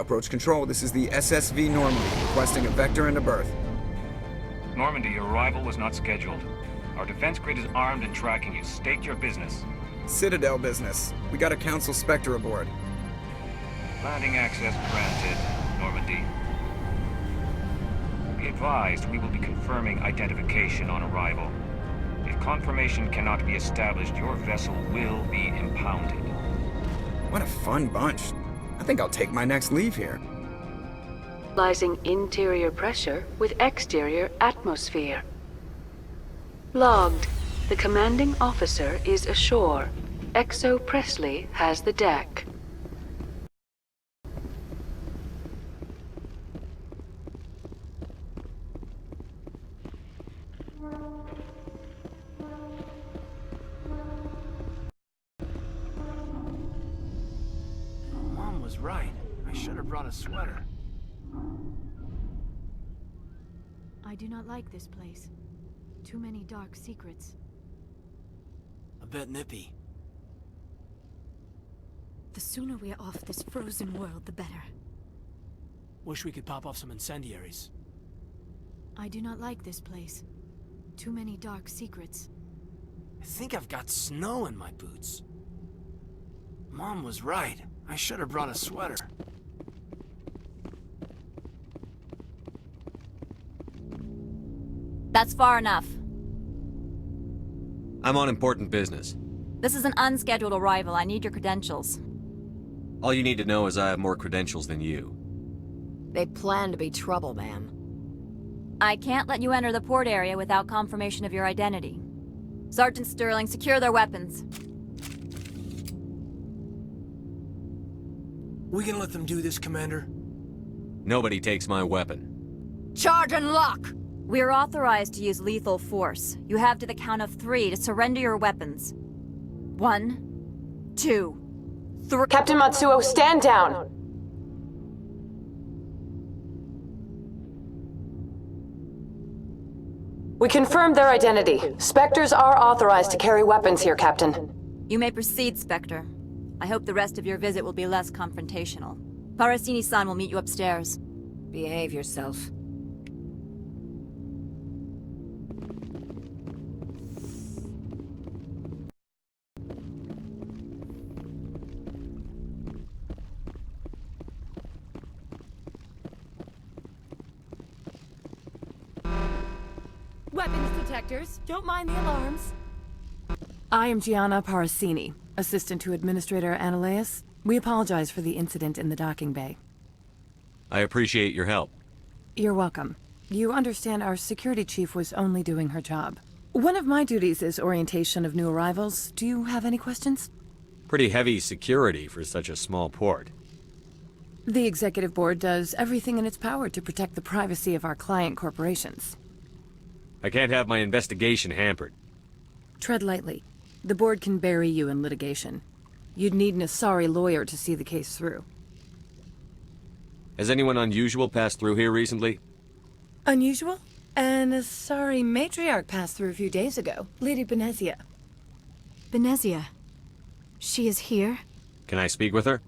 Approach control, this is the SSV Normandy, requesting a vector and a berth. Normandy, your arrival was not scheduled. Our defense grid is armed and tracking you. State your business. Citadel business. We got a Council Spectre aboard. Landing access granted, Normandy. Be advised, we will be confirming identification on arrival. If confirmation cannot be established, your vessel will be impounded. What a fun bunch. I think I'll take my next leave here. Stabilizing interior pressure with exterior atmosphere. Logged. The commanding officer is ashore. Exo Presley has the deck. Mom was right. I should have brought a sweater. I do not like this place. Too many dark secrets. A bit nippy. The sooner we are off this frozen world, the better. Wish we could pop off some incendiaries. I do not like this place. Too many dark secrets. I think I've got snow in my boots. Mom was right. I should have brought a sweater. That's far enough. I'm on important business. This is an unscheduled arrival. I need your credentials. All you need to know is I have more credentials than you. They plan to be trouble, ma'am. I can't let you enter the port area without confirmation of your identity. Sergeant Sterling, secure their weapons. We can let them do this, Commander? Nobody takes my weapon. Charge and lock! We're authorized to use lethal force. You have to the count of 3 to surrender your weapons. 1, 2, 3. Captain Matsuo, stand down! We confirmed their identity. Spectres are authorized to carry weapons here, Captain. You may proceed, Spectre. I hope the rest of your visit will be less confrontational. Parasini-san will meet you upstairs. Behave yourself. Weapons detectors. Don't mind the alarms. I am Gianna Parasini, assistant to Administrator Ananias. We apologize for the incident in the docking bay. I appreciate your help. You're welcome. You understand our security chief was only doing her job. One of my duties is orientation of new arrivals. Do you have any questions? Pretty heavy security for such a small port. The executive board does everything in its power to protect the privacy of our client corporations. I can't have my investigation hampered. Tread lightly. The board can bury you in litigation. You'd need an Asari lawyer to see the case through. Has anyone unusual passed through here recently? Unusual? An Asari matriarch passed through a few days ago. Lady Benezia. Benezia. She is here? Can I speak with her?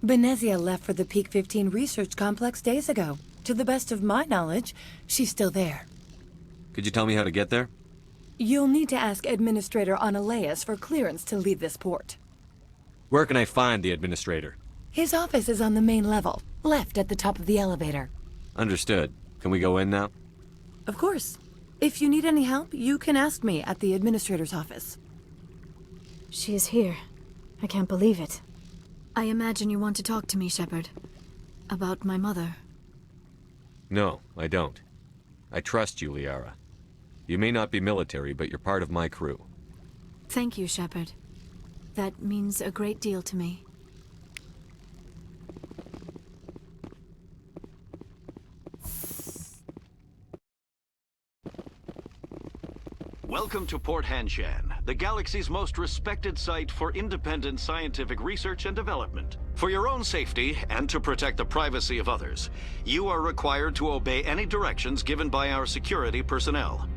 Benezia left for the Peak 15 research complex days ago. To the best of my knowledge, she's still there. Could you tell me how to get there? You'll need to ask Administrator Ananias for clearance to leave this port. Where can I find the administrator? His office is on the main level, left at the top of the elevator. Understood. Can we go in now? Of course. If you need any help, you can ask me at the administrator's office. She is here. I can't believe it. I imagine you want to talk to me, Shepard. About my mother. No, I don't. I trust you, Liara. You may not be military, but you're part of my crew. Thank you, Shepard. That means a great deal to me. Welcome to Port Hanshan, the galaxy's most respected site for independent scientific research and development. For your own safety, and to protect the privacy of others, you are required to obey any directions given by our security personnel.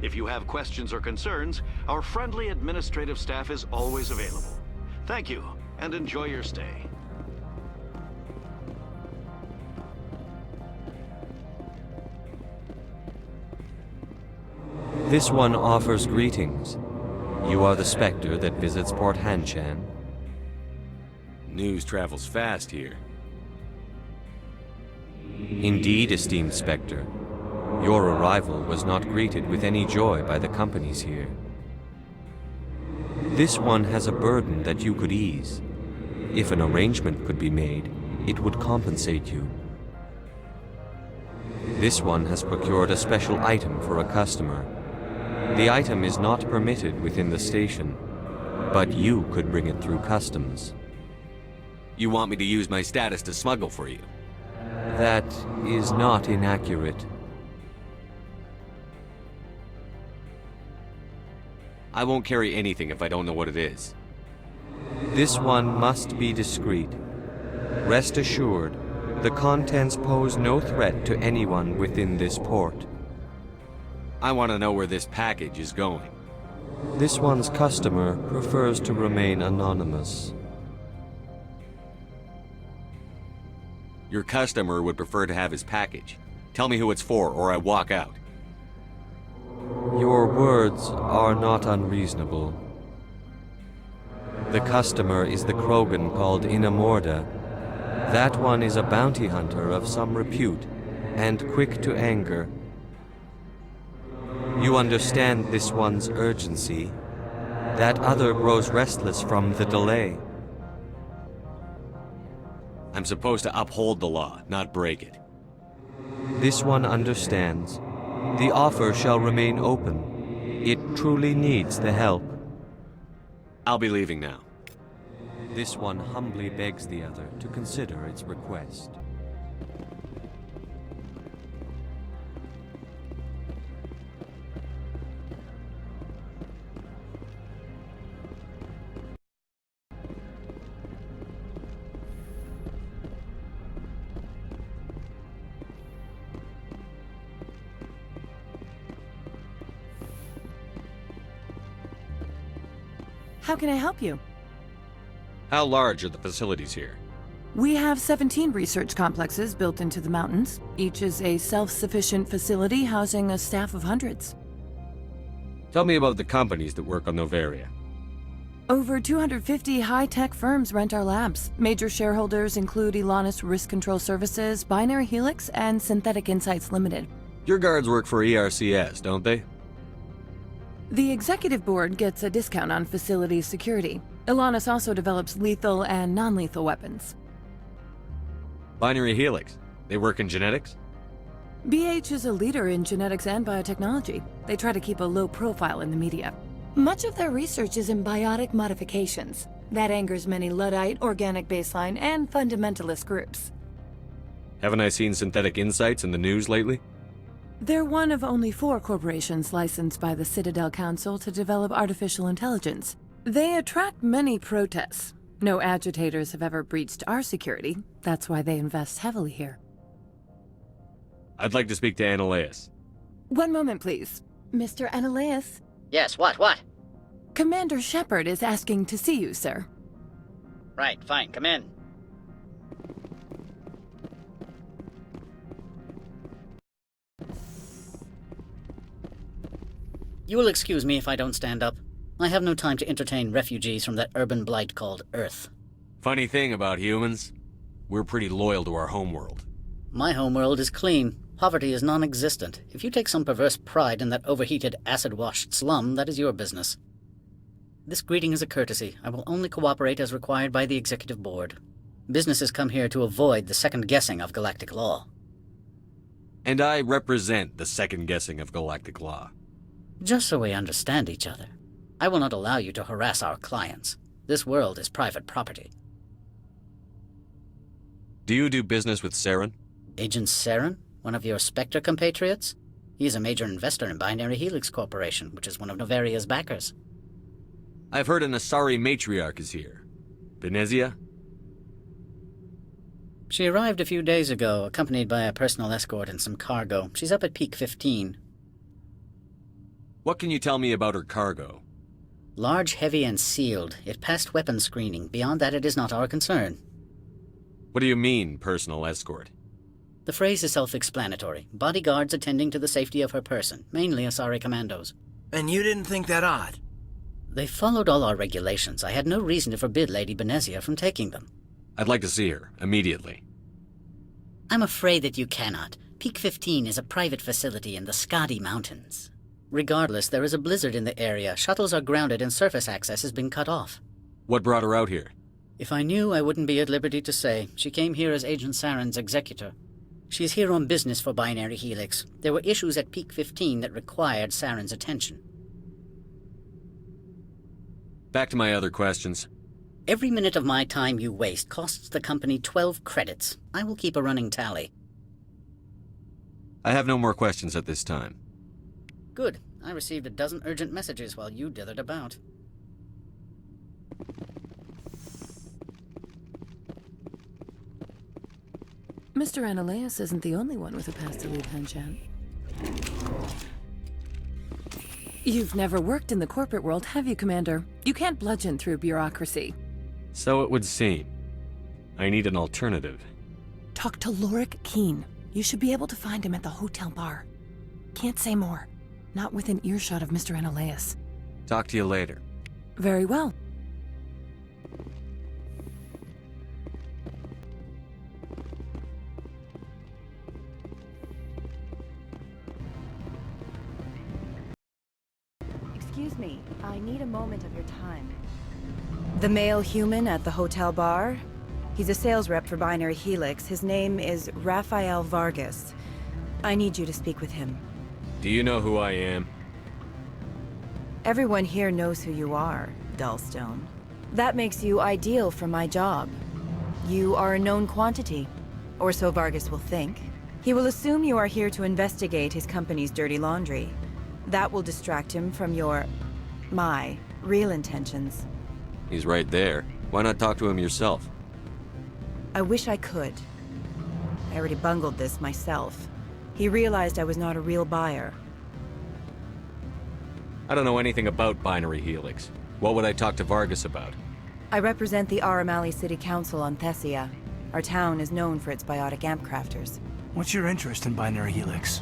If you have questions or concerns, our friendly administrative staff is always available. Thank you, and enjoy your stay. This one offers greetings. You are the Spectre that visits Port Hanshan. News travels fast here. Indeed, esteemed Spectre. Your arrival was not greeted with any joy by the companies here. This one has a burden that you could ease. If an arrangement could be made, it would compensate you. This one has procured a special item for a customer. The item is not permitted within the station, but you could bring it through customs. You want me to use my status to smuggle for you? That is not inaccurate. I won't carry anything if I don't know what it is. This one must be discreet. Rest assured, the contents pose no threat to anyone within this port. I want to know where this package is going. This one's customer prefers to remain anonymous. Your customer would prefer to have his package. Tell me who it's for, or I walk out. Your words are not unreasonable. The customer is the Krogan called Inamorda. That one is a bounty hunter of some repute, and quick to anger. You understand this one's urgency. That other grows restless from the delay. I'm supposed to uphold the law, not break it. This one understands. The offer shall remain open. It truly needs the help. I'll be leaving now. This one humbly begs the other to consider its request. How can I help you? How large are the facilities here? We have 17 research complexes built into the mountains. Each is a self-sufficient facility housing a staff of hundreds. Tell me about the companies that work on Noveria. Over 250 high-tech firms rent our labs. Major shareholders include Elanus Risk Control Services, Binary Helix, and Synthetic Insights Limited. Your guards work for ERCS, don't they? The executive board gets a discount on facility security. Elanus also develops lethal and non-lethal weapons. Binary Helix. They work in genetics? BH is a leader in genetics and biotechnology. They try to keep a low profile in the media. Much of their research is in biotic modifications. That angers many Luddite, organic baseline, and fundamentalist groups. Haven't I seen Synthetic Insights in the news lately? They're one of only 4 corporations licensed by the Citadel Council to develop artificial intelligence. They attract many protests. No agitators have ever breached our security. That's why they invest heavily here. I'd like to speak to Annaleus. One moment, please. Mr. Annaleus? Yes, what? Commander Shepard is asking to see you, sir. Right, fine, come in. You will excuse me if I don't stand up. I have no time to entertain refugees from that urban blight called Earth. Funny thing about humans, we're pretty loyal to our homeworld. My homeworld is clean. Poverty is non-existent. If you take some perverse pride in that overheated, acid-washed slum, that is your business. This greeting is a courtesy. I will only cooperate as required by the Executive Board. Businesses come here to avoid the second-guessing of galactic law. And I represent the second-guessing of galactic law. Just so we understand each other. I will not allow you to harass our clients. This world is private property. Do you do business with Saren? Agent Saren? One of your Spectre compatriots? He is a major investor in Binary Helix Corporation, which is one of Noveria's backers. I've heard an Asari matriarch is here. Benezia? She arrived a few days ago, accompanied by a personal escort and some cargo. She's up at Peak 15. What can you tell me about her cargo? Large, heavy, and sealed. It passed weapons screening. Beyond that, it is not our concern. What do you mean, personal escort? The phrase is self-explanatory. Bodyguards attending to the safety of her person, mainly Asari commandos. And you didn't think that odd? They followed all our regulations. I had no reason to forbid Lady Benezia from taking them. I'd like to see her, immediately. I'm afraid that you cannot. Peak 15 is a private facility in the Skadi Mountains. Regardless, there is a blizzard in the area. Shuttles are grounded and surface access has been cut off. What brought her out here? If I knew, I wouldn't be at liberty to say. She came here as Agent Saren's executor. She's here on business for Binary Helix. There were issues at Peak 15 that required Saren's attention. Back to my other questions. Every minute of my time you waste costs the company 12 credits. I will keep a running tally. I have no more questions at this time. Good. I received a dozen urgent messages while you dithered about. Mr. Ananias isn't the only one with a pass to leave Hanshan. You've never worked in the corporate world, have you, Commander? You can't bludgeon through bureaucracy. So it would seem. I need an alternative. Talk to Lorik Keen. You should be able to find him at the hotel bar. Can't say more. Not within earshot of Mr. Ananias. Talk to you later. Very well. Excuse me, I need a moment of your time. The male human at the hotel bar? He's a sales rep for Binary Helix. His name is Rafael Vargas. I need you to speak with him. Do you know who I am? Everyone here knows who you are, Dullstone. That makes you ideal for my job. You are a known quantity, or so Vargas will think. He will assume you are here to investigate his company's dirty laundry. That will distract him from my real intentions. He's right there. Why not talk to him yourself? I wish I could. I already bungled this myself. He realized I was not a real buyer. I don't know anything about Binary Helix. What would I talk to Vargas about? I represent the Aramali City Council on Thessia. Our town is known for its biotic amp crafters. What's your interest in Binary Helix?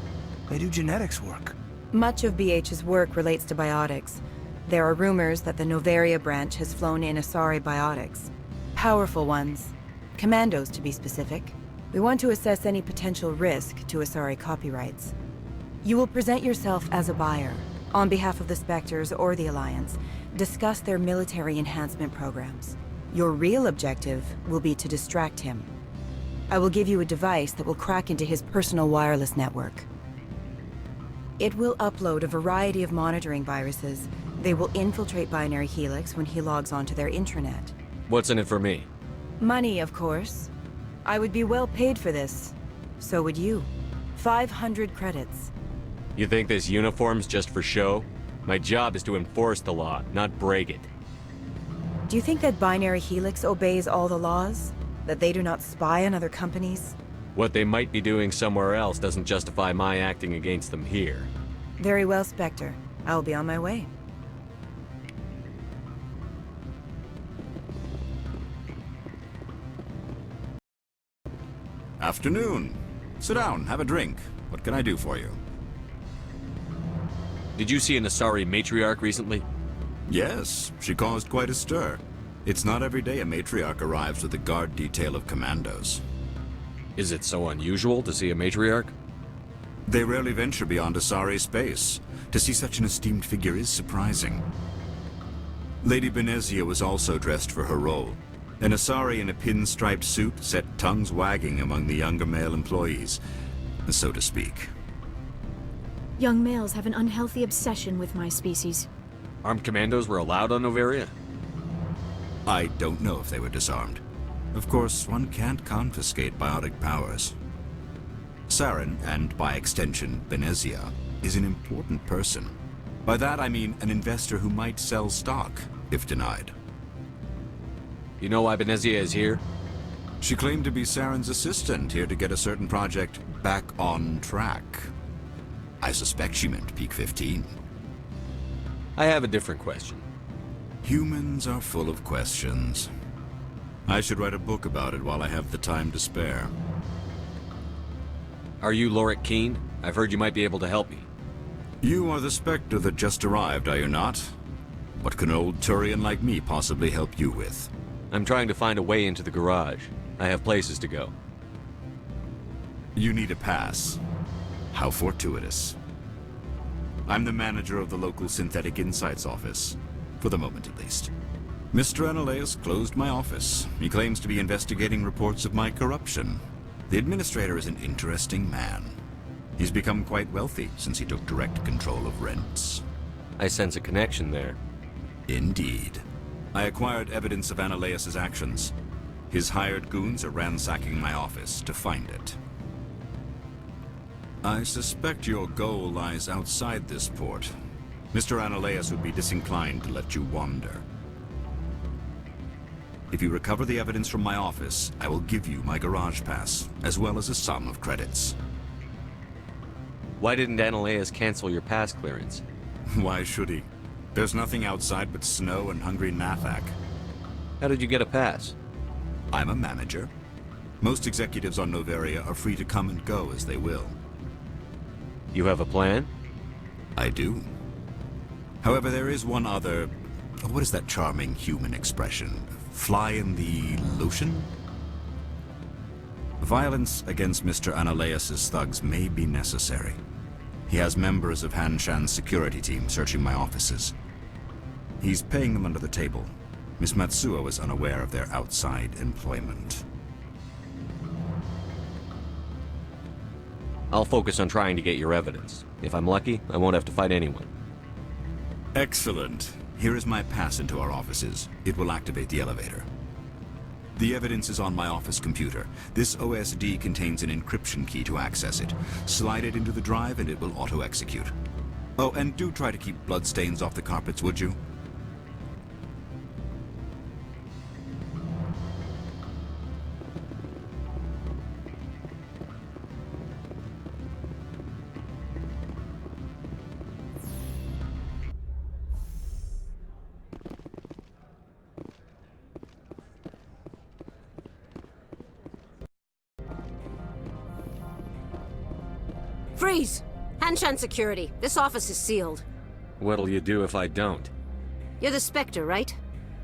They do genetics work. Much of BH's work relates to biotics. There are rumors that the Noveria branch has flown in Asari biotics. Powerful ones. Commandos, to be specific. We want to assess any potential risk to Asari copyrights. You will present yourself as a buyer, on behalf of the Spectres or the Alliance. Discuss their military enhancement programs. Your real objective will be to distract him. I will give you a device that will crack into his personal wireless network. It will upload a variety of monitoring viruses. They will infiltrate Binary Helix when he logs onto their intranet. What's in it for me? Money, of course. I would be well paid for this. So would you. 500 credits. You think this uniform's just for show? My job is to enforce the law, not break it. Do you think that Binary Helix obeys all the laws? That they do not spy on other companies? What they might be doing somewhere else doesn't justify my acting against them here. Very well, Spectre. I will be on my way. Afternoon. Sit down, have a drink. What can I do for you? Did you see an Asari matriarch recently? Yes, she caused quite a stir. It's not every day a matriarch arrives with a guard detail of commandos. Is it so unusual to see a matriarch? They rarely venture beyond Asari space. To see such an esteemed figure is surprising. Lady Benezia was also dressed for her role. An Asari in a pinstriped suit set tongues wagging among the younger male employees, so to speak. Young males have an unhealthy obsession with my species. Armed commandos were allowed on Noveria? I don't know if they were disarmed. Of course, one can't confiscate biotic powers. Saren, and by extension, Benezia, is an important person. By that I mean an investor who might sell stock, if denied. You know why Benezia is here? She claimed to be Saren's assistant, here to get a certain project back on track. I suspect she meant Peak 15. I have a different question. Humans are full of questions. I should write a book about it while I have the time to spare. Are you Lorik Keen? I've heard you might be able to help me. You are the Spectre that just arrived, are you not? What can an old Turian like me possibly help you with? I'm trying to find a way into the garage. I have places to go. You need a pass. How fortuitous. I'm the manager of the local Synthetic Insights office. For the moment, at least. Mr. Ananias closed my office. He claims to be investigating reports of my corruption. The administrator is an interesting man. He's become quite wealthy since he took direct control of rents. I sense a connection there. Indeed. I acquired evidence of Ananias's actions. His hired goons are ransacking my office to find it. I suspect your goal lies outside this port. Mr. Ananias would be disinclined to let you wander. If you recover the evidence from my office, I will give you my garage pass, as well as a sum of credits. Why didn't Ananias cancel your pass clearance? Why should he? There's nothing outside but snow and hungry Nathak. How did you get a pass? I'm a manager. Most executives on Noveria are free to come and go as they will. You have a plan? I do. However, there is one other... what is that charming human expression? Fly in the lotion? Violence against Mr. Ananias' thugs may be necessary. He has members of Han Shan's security team searching my offices. He's paying them under the table. Miss Matsuo is unaware of their outside employment. I'll focus on trying to get your evidence. If I'm lucky, I won't have to fight anyone. Excellent. Here is my pass into our offices. It will activate the elevator. The evidence is on my office computer. This OSD contains an encryption key to access it. Slide it into the drive and it will auto-execute. Oh, and do try to keep bloodstains off the carpets, would you? Freeze! Hanshan security. This office is sealed. What'll you do if I don't? You're the Spectre, right?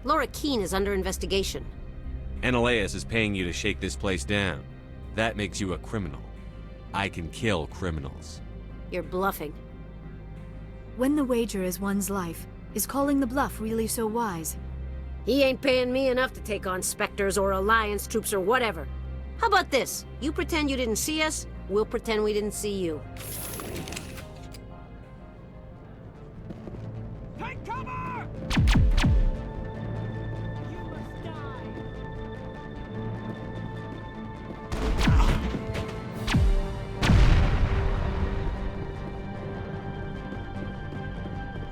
Laura Keene is under investigation. Ananias is paying you to shake this place down. That makes you a criminal. I can kill criminals. You're bluffing. When the wager is one's life, is calling the bluff really so wise? He ain't paying me enough to take on Spectres or Alliance troops or whatever. How about this? You pretend you didn't see us, we'll pretend we didn't see you. Take cover!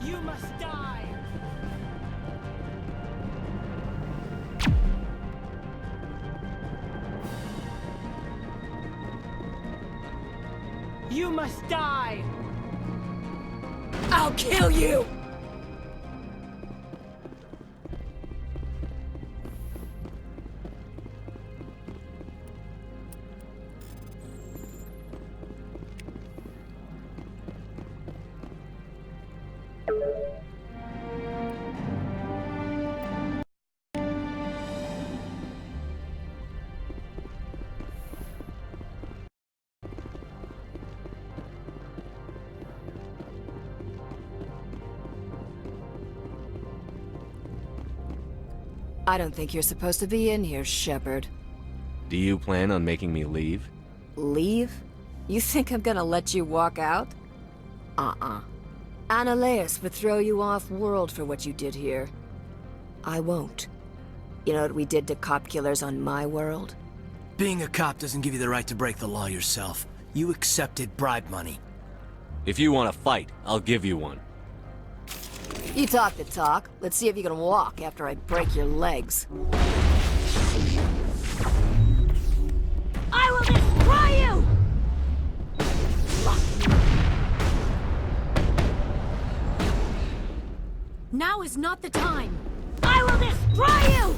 You must die! You must die! I'll kill you! I don't think you're supposed to be in here, Shepard. Do you plan on making me leave? Leave? You think I'm gonna let you walk out? Ananias would throw you off-world for what you did here. I won't. You know what we did to cop killers on my world? Being a cop doesn't give you the right to break the law yourself. You accepted bribe money. If you want to fight, I'll give you one. You talk the talk. Let's see if you can walk after I break your legs. I will destroy you! Now is not the time! I will destroy you!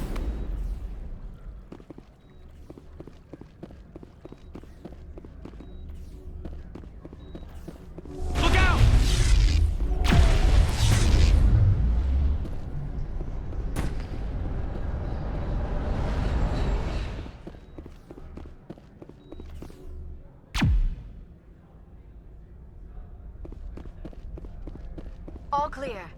Look out! All clear.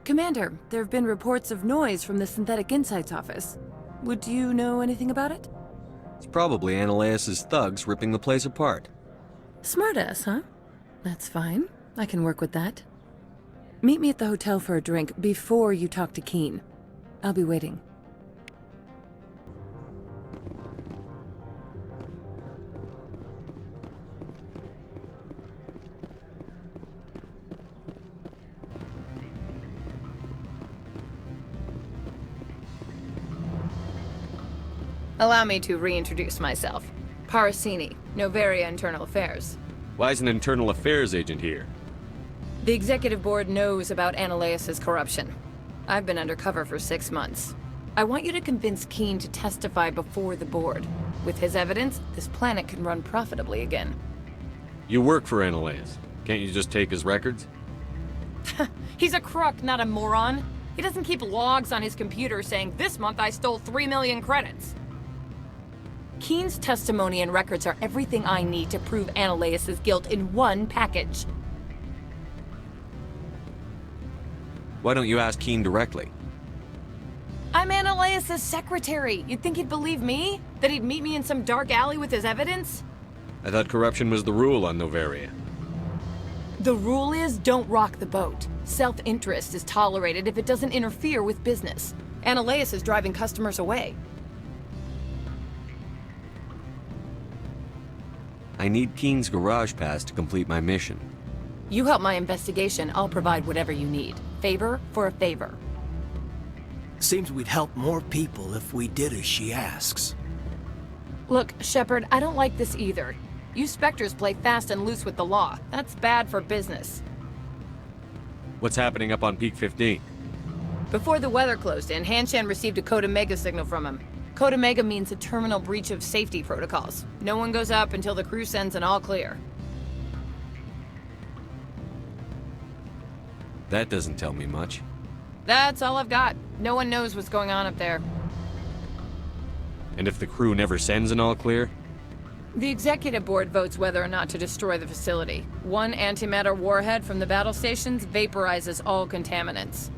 Commander, there have been reports of noise from the Synthetic Insights office. Would you know anything about it? It's probably Ananias's thugs ripping the place apart. Smartass, huh? That's fine. I can work with that. Meet me at the hotel for a drink before you talk to Keen. I'll be waiting. Allow me to reintroduce myself. Parasini, Noveria Internal Affairs. Why is an internal affairs agent here? The executive board knows about Ananias's corruption. I've been undercover for 6 months. I want you to convince Keen to testify before the board. With his evidence, this planet can run profitably again. You work for Ananias. Can't you just take his records? He's a crook, not a moron. He doesn't keep logs on his computer saying, "This month I stole 3 million credits." Keen's testimony and records are everything I need to prove Ananias's guilt in one package. Why don't you ask Keen directly? I'm Ananias's secretary. You'd think he'd believe me? That he'd meet me in some dark alley with his evidence? I thought corruption was the rule on Noveria. The rule is, don't rock the boat. Self-interest is tolerated if it doesn't interfere with business. Ananias is driving customers away. I need Keen's garage pass to complete my mission. You help my investigation, I'll provide whatever you need. Favor for a favor. Seems we'd help more people if we did as she asks. Look, Shepard, I don't like this either. You Spectres play fast and loose with the law. That's bad for business. What's happening up on Peak 15? Before the weather closed in, Hanshan received a Code Omega signal from him. Code Omega means a terminal breach of safety protocols. No one goes up until the crew sends an all clear. That doesn't tell me much. That's all I've got. No one knows what's going on up there. And if the crew never sends an all clear? The executive board votes whether or not to destroy the facility. One antimatter warhead from the battle stations vaporizes all contaminants.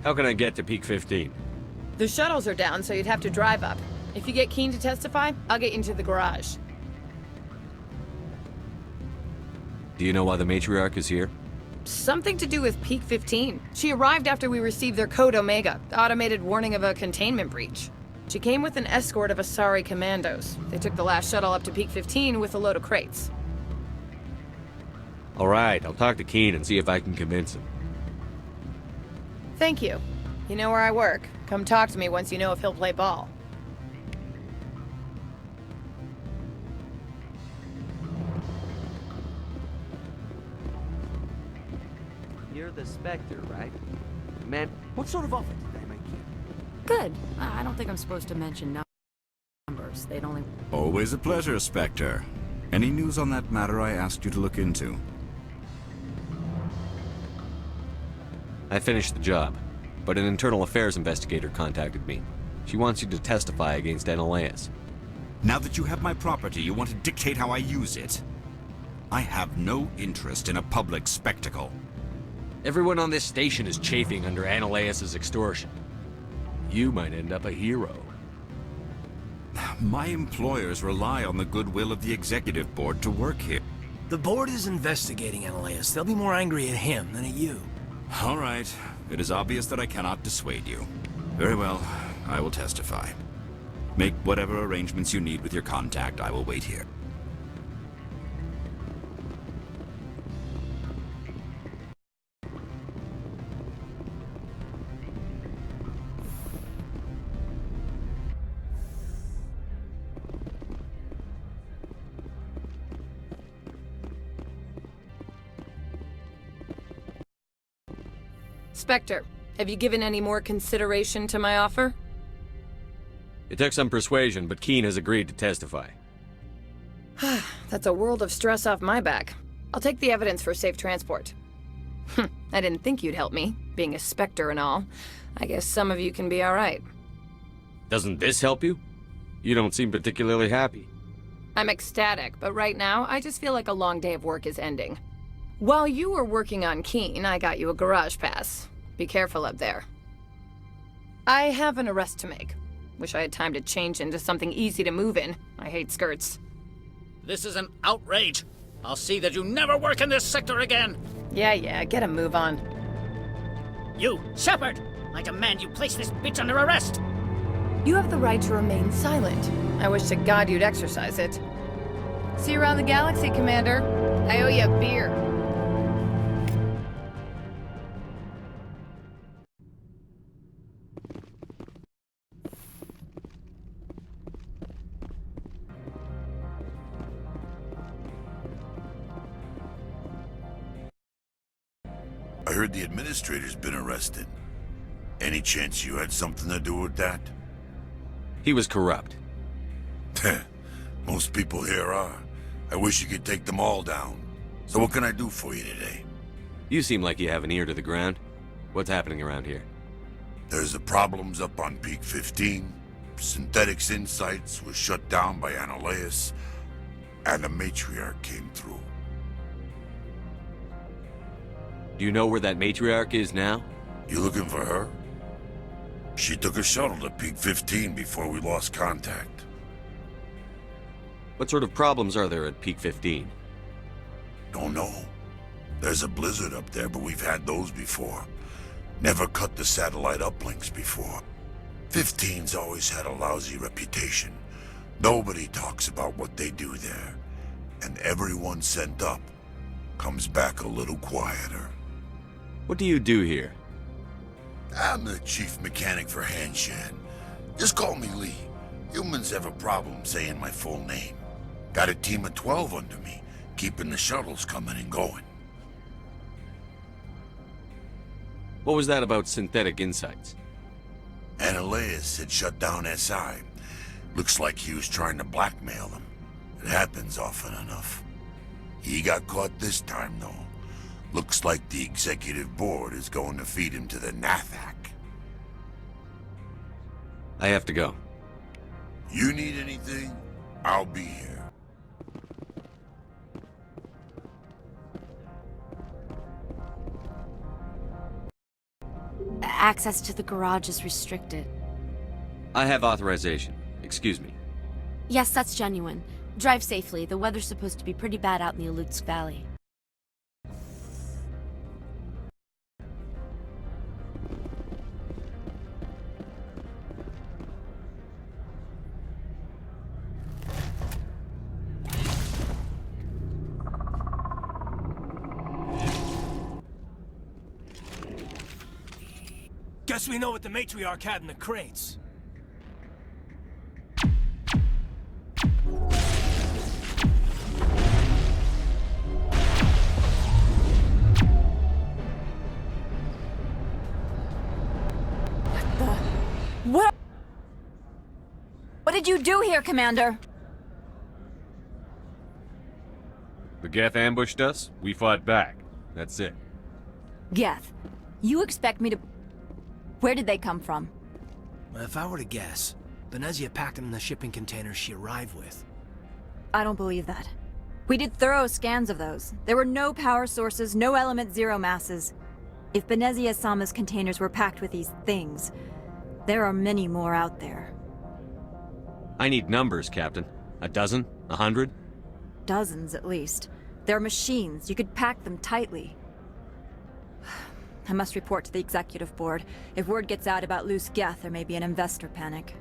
How can I get to Peak 15? The shuttles are down, so you'd have to drive up. If you get Keen to testify, I'll get you into the garage. Do you know why the Matriarch is here? Something to do with Peak 15. She arrived after we received their Code Omega, the automated warning of a containment breach. She came with an escort of Asari commandos. They took the last shuttle up to Peak 15 with a load of crates. All right, I'll talk to Keen and see if I can convince him. Thank you. You know where I work. Come talk to me once you know if he'll play ball. You're the Spectre, right? Man, what sort of offer did they make you? Good. I don't think I'm supposed to mention numbers. They'd only... Always a pleasure, Spectre. Any news on that matter I asked you to look into? I finished the job, but an internal affairs investigator contacted me. She wants you to testify against Ananias. Now that you have my property, you want to dictate how I use it? I have no interest in a public spectacle. Everyone on this station is chafing under Ananias's extortion. You might end up a hero. My employers rely on the goodwill of the executive board to work here. The board is investigating Ananias. They'll be more angry at him than at you. All right. It is obvious that I cannot dissuade you. Very well. I will testify. Make whatever arrangements you need with your contact. I will wait here. Spectre, have you given any more consideration to my offer? It took some persuasion, but Keen has agreed to testify. That's a world of stress off my back. I'll take the evidence for safe transport. I didn't think you'd help me, being a Spectre and all. I guess some of you can be alright. Doesn't this help you? You don't seem particularly happy. I'm ecstatic, but right now, I just feel like a long day of work is ending. While you were working on Keen, I got you a garage pass. Be careful up there. I have an arrest to make. Wish I had time to change into something easy to move in. I hate skirts. This is an outrage. I'll see that you never work in this sector again. Yeah, get a move on. You, Shepard! I demand you place this bitch under arrest! You have the right to remain silent. I wish to God you'd exercise it. See you around the galaxy, Commander. I owe you a beer. I heard the administrator's been arrested. Any chance you had something to do with that? He was corrupt. Most people here are. I wish you could take them all down. So what can I do for you today? You seem like you have an ear to the ground. What's happening around here? There's the problems up on Peak 15. Synthetics Insights was shut down by Annihilus. And the Matriarch came through. Do you know where that Matriarch is now? You looking for her? She took a shuttle to Peak 15 before we lost contact. What sort of problems are there at Peak 15? Don't know. There's a blizzard up there, but we've had those before. Never cut the satellite uplinks before. 15's always had a lousy reputation. Nobody talks about what they do there. And everyone sent up comes back a little quieter. What do you do here? I'm the chief mechanic for Hanshan. Just call me Lee. Humans have a problem saying my full name. Got a team of 12 under me, keeping the shuttles coming and going. What was that about Synthetic Insights? Annihilus had shut down SI. Looks like he was trying to blackmail them. It happens often enough. He got caught this time, though. Looks like the executive board is going to feed him to the Nathak. I have to go. You need anything? I'll be here. Access to the garage is restricted. I have authorization. Excuse me. Yes, that's genuine. Drive safely. The weather's supposed to be pretty bad out in the Alutsk Valley. Guess we know what the Matriarch had in the crates. What did you do here, Commander? The Geth ambushed us, we fought back. That's it. Geth, you expect me to... Where did they come from? If I were to guess, Benezia packed them in the shipping containers she arrived with. I don't believe that. We did thorough scans of those. There were no power sources, no element zero masses. If Benezia-sama's containers were packed with these things, there are many more out there. I need numbers, Captain. A dozen? 100? Dozens, at least. They're machines. You could pack them tightly. I must report to the executive board. If word gets out about loose Geth, there may be an investor panic.